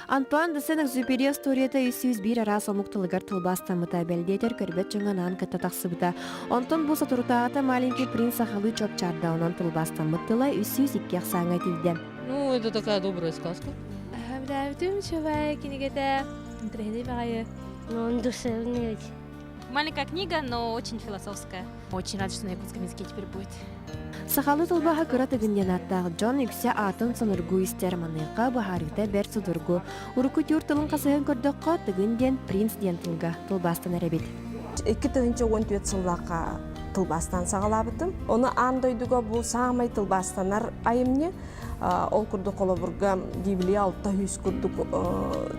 Антуан десен экзюпери историята үсүз бир ара сомуктылыгар тылбастамыта белдетер көрбет жоңанан кытта тахсыбыта. Онтон бу сатурутаата маленький принц сахалы чопчарда онон тылбастамыттыла үсүз икки аксаңа тилде. Ну, это такая добрая сказка. Да, тüm чувак, кинегата, тренди багая. Он душевный. Маленькая книга, но очень философская. Очень рад, что на якутском языке теперь будет. Сахалы тылбаха кыра тыгынден аттағы Джон үксе атын соныргу истер маныйқа бахарыта бер судургу. Уруку тюр тылын қасығын көрдөкқа тыгынден принц ден тылга тылбастан әребет. 2014 сыллақа тылбастан сағалабытым. Оны андойдуға бұл сағамай тылбастанар айымне. Ол күрді қолабырға Библия алтта хүйс күрдік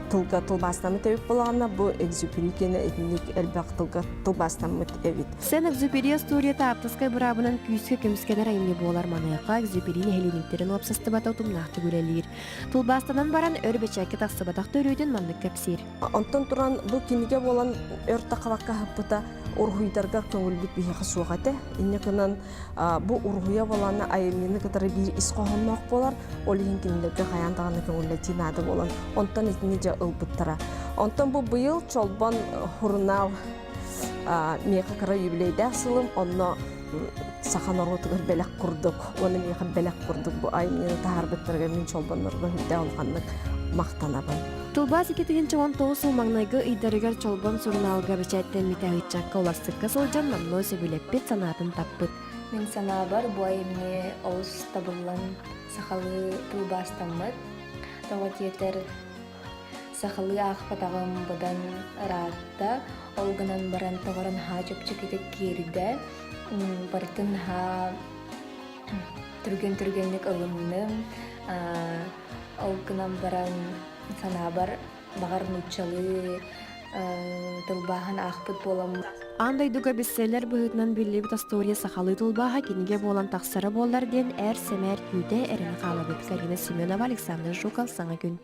тылға тылбастанмы тәуіп болағына бұл экзюперикені әкімлік әлбәқ тылға тылбастанмы тәуіп. Сен экзюпери историята аптаскай бұрабынан күйіске кеміскенер айымне болар маныйқа экзюперини хелиніктерін опсастыбата ұтымнақты көрелер. Тылбастанан баран өрбечәкі тақсыбатақты өрөйден мандық кәпсер. Онтон тұран бұл кенеге болан өрті қалаққа хыппыта ургуйдарга көңүлбүт бихи сугате инне кынан бу ургуя боланы айымны кытары бир исқоһоннок болар олин кинлерге хаянтаганы көңүллети нады болан онтон итни жа ылбыттара онтон бу быйыл чолбон хурнал меха кара юбилейдә сылым онно сахан оротугар белек курдук оны меха белек курдук бу айымны таарбыттарга мен чолбоннорго хүддә алганлык мактанабын. Тулбас 2019 сыл маңнайгы ыйдарыгар чолбон сурналга бечәттен митәгитчакка уластыкка сылжан мамной сөбүлеппет санатын таппыт. Мен санабар буай мне оус табылан сахалы тулбастаммыт. Таватиетер сахалы ахпатагым бадан ратта олгынан баран товаран ха чөпчөкете кирде бартын ха түрген-түргенлек ылымным олгынан баран санабар багар нучалы тылбахан ахпыт болам. Андай дуга бестселлер быһытынан биллибит история сахалы тылбаха киниге болан тахсара боллар ден әр семер юде эрен калабыт. Карина Семенова, Александр Жуков, Саңа күн.